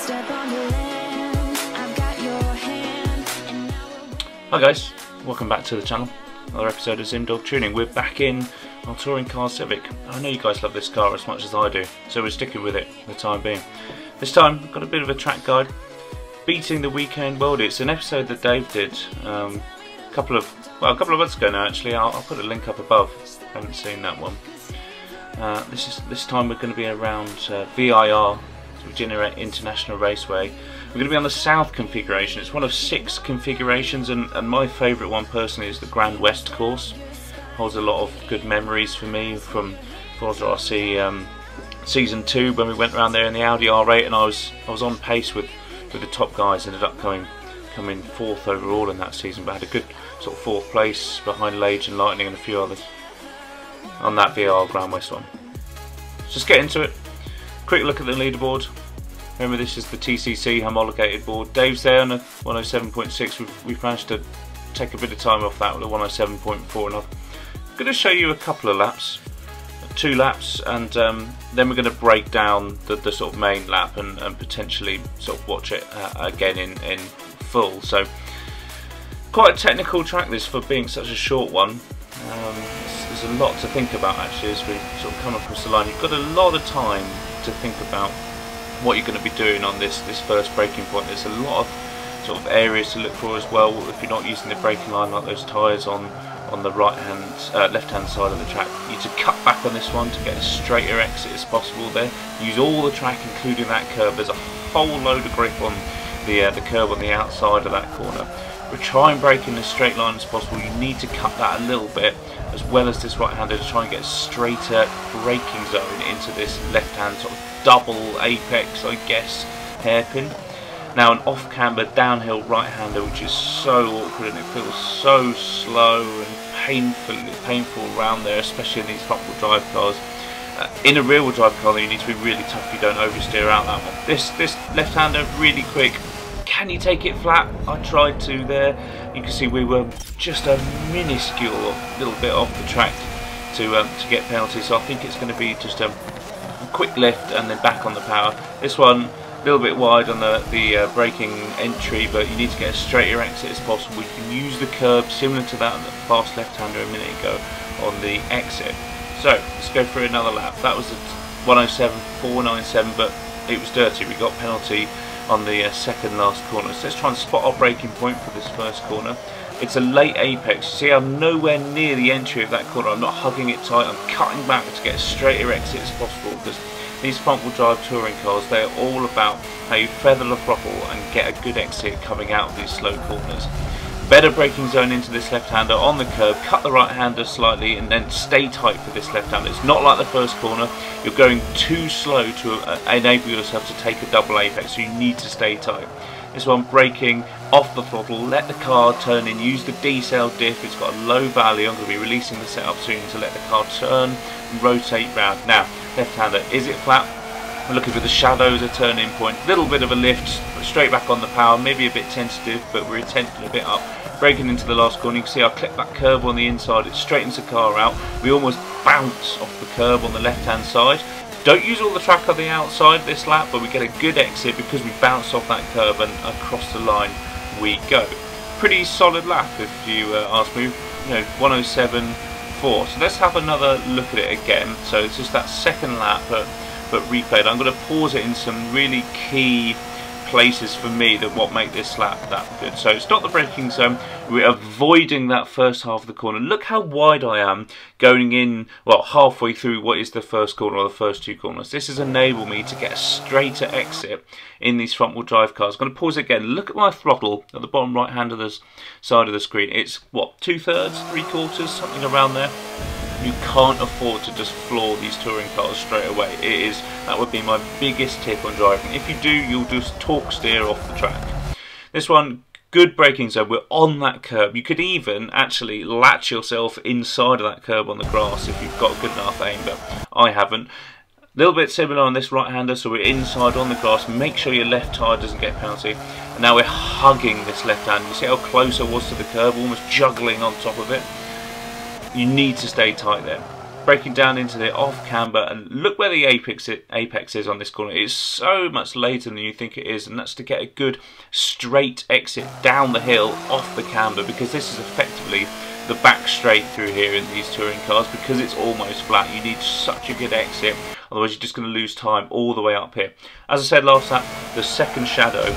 Hi guys, welcome back to the channel. Another episode of ZimdogTuning. We're back in our touring car Civic. I know you guys love this car as much as I do, so we're sticking with it for the time being. This time I've got a bit of a track guide, beating the weekend world. It's an episode that Dave did a couple of months ago now. Actually, I'll put a link up above. I haven't seen that one. This time we're going to be around VIR, International Raceway. We're going to be on the South configuration. It's one of 6 configurations, and my favourite one personally is the Grand West course. Holds a lot of good memories for me from Forza RC Season 2 when we went around there in the Audi R8, and I was on pace with the top guys. Ended up coming 4th overall in that season, but had a good sort of 4th place behind Lage and Lightning and a few others on that VR Grand West one. Let's just get into it. Quick look at the leaderboard. Remember, this is the TCC homologated board. Dave's there on a 107.6. We've managed to take a bit of time off that with a 107.4, and I'm going to show you a couple of laps, 2 laps, and then we're going to break down the sort of main lap and potentially sort of watch it again in full. So quite a technical track this for being such a short one. There's a lot to think about actually as we sort of come across the line. You've got a lot of time to think about what you're going to be doing on this first braking point. There's a lot of sort of areas to look for as well if you're not using the braking line, like those tyres on the left hand side of the track. You need to cut back on this one to get as straighter exit as possible there. Use all the track including that curve. There's a whole load of grip on the curve on the outside of that corner. But try and brake in as straight line as possible. You need to cut that a little bit, as well as this right hander, to try and get a straighter braking zone into this left hand sort of double apex, I guess, hairpin. Now an off camber downhill right hander, which is so awkward and it feels so slow and painful around there, especially in these front wheel drive cars. In a rear wheel drive car, you need to be really tough. You don't oversteer out that one. This left hander, really quick. Can you take it flat? I tried to there. You can see we were just a minuscule little bit off the track to get penalties. So I think it's going to be just a quick lift and then back on the power. This one a little bit wide on the braking entry, but you need to get as straighter exit as possible. You can use the curb similar to that on the fast left-hander a minute ago on the exit. So let's go through another lap. That was a 107.497, but it was dirty. We got penalty on the second last corner. So let's try and spot our braking point for this first corner. It's a late apex. You see, I'm nowhere near the entry of that corner. I'm not hugging it tight. I'm cutting back to get as straighter exit as possible, because these front wheel drive touring cars, they're all about how you feather the throttle and get a good exit coming out of these slow corners. Better braking zone into this left hander on the curb, cut the right hander slightly, and then stay tight for this left hander. It's not like the first corner. You're going too slow to enable yourself to take a double apex, so you need to stay tight. This one, braking off the throttle, let the car turn in, use the D-cell diff. It's got a low value. I'm going to be releasing the setup soon to let the car turn and rotate round. Now, left hander, is it flat? We're looking for the shadow as a turning point. Little bit of a lift, straight back on the power, maybe a bit tentative, but we're attempting a bit up. Braking into the last corner, you can see I clip that curve on the inside, it straightens the car out. We almost bounce off the curb on the left hand side. Don't use all the track on the outside this lap, but we get a good exit because we bounce off that curve and across the line we go. Pretty solid lap if you ask me, 107.4. So let's have another look at it again. So it's just that second lap but replayed. I'm going to pause it in some really key places for me that what make this lap that good. So it's not the braking zone. We're avoiding that first half of the corner. Look how wide I am going in, well, halfway through what is the first corner or the first 2 corners. This has enabled me to get a straighter exit in these front wheel drive cars. I'm going to pause again. Look at my throttle at the bottom right hand of the side of the screen. It's what, 2/3, 3/4, something around there. You can't afford to just floor these touring cars straight away. That would be my biggest tip on driving. If you do, you'll just torque steer off the track. This one, good braking zone. We're on that curb. You could even actually latch yourself inside of that curb on the grass if you've got good enough aim, but I haven't. A little bit similar on this right hander, so we're inside on the grass. Make sure your left tyre doesn't get penalty. And now we're hugging this left hand. You see how close I was to the curb, almost juggling on top of it. You need to stay tight there. braking down into the off camber, and look where the apex is on this corner. It's so much later than you think it is, and that's to get a good straight exit down the hill off the camber, because this is effectively the back straight through here in these touring cars. Because it's almost flat, you need such a good exit, otherwise you're just going to lose time all the way up here. As I said last lap, the second shadow is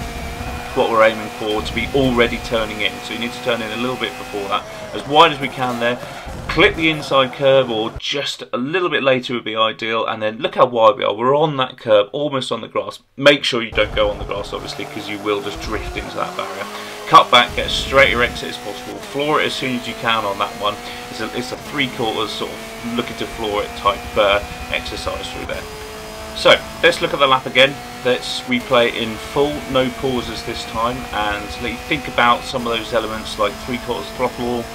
what we're aiming for, to be already turning in, so you need to turn in a little bit before that, as wide as we can there. Clip the inside curb, or just a little bit later would be ideal, and then look how wide we are. We're on that curb, almost on the grass. Make sure you don't go on the grass, obviously, because you will just drift into that barrier. Cut back, get as straight your exit as possible, floor it as soon as you can on that one. It's a 3/4 sort of looking to floor it type exercise through there. So let's look at the lap again. Let's replay in full, no pauses this time, and let you think about some of those elements like 3/4 throttle,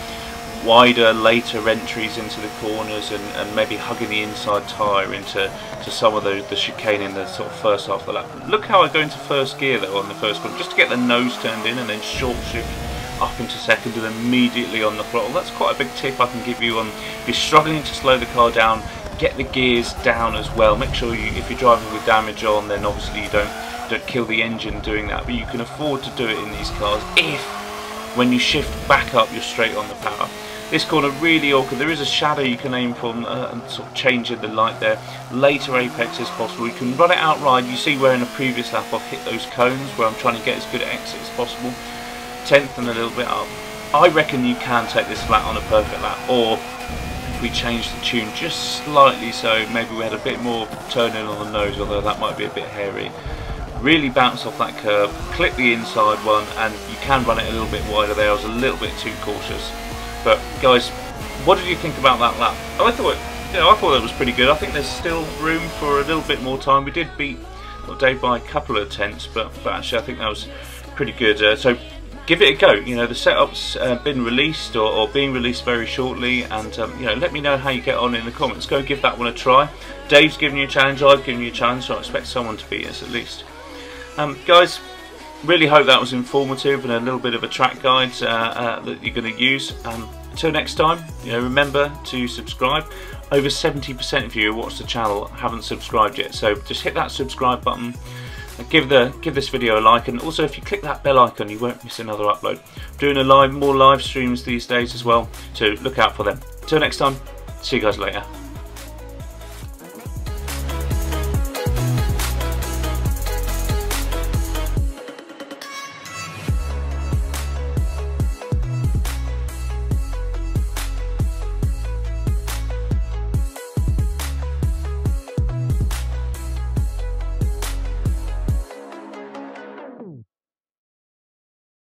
wider later entries into the corners, and maybe hugging the inside tyre into some of the chicane in the sort of first half of the lap. Look how I go into first gear though on the first corner, just to get the nose turned in, and then short shift up into second and immediately on the throttle. That's quite a big tip I can give you on if you're struggling to slow the car down. Get the gears down as well. Make sure you, if you're driving with damage on, then obviously you don't kill the engine doing that, but you can afford to do it in these cars if when you shift back up you're straight on the power. This corner really awkward. There is a shadow you can aim for, and sort of change in the light there. Later apex as possible. You can run it outright. You see where in a previous lap I've hit those cones where I'm trying to get as good an exit as possible. 10th and a little bit up. I reckon you can take this flat on a perfect lap, or if we change the tune just slightly, so maybe we had a bit more turn in on the nose, although that might be a bit hairy. Really bounce off that curb, clip the inside one, and you can run it a little bit wider there. I was a little bit too cautious. But guys, what did you think about that lap? I thought it was pretty good. I think there's still room for a little bit more time. We did beat Dave by a couple of tenths, but actually I think that was pretty good. So give it a go. You know, the setup's been released or being released very shortly, and you know, let me know how you get on in the comments. Go and give that one a try. Dave's given you a challenge, I've given you a challenge, so I expect someone to beat us at least. Guys, really hope that was informative and a little bit of a track guide that you're going to use. Until next time, you know, remember to subscribe. Over 70% of you who watch the channel haven't subscribed yet, so just hit that subscribe button. Give this video a like, and also if you click that bell icon you won't miss another upload. I'm doing more live streams these days as well, so look out for them. Till next time, see you guys later.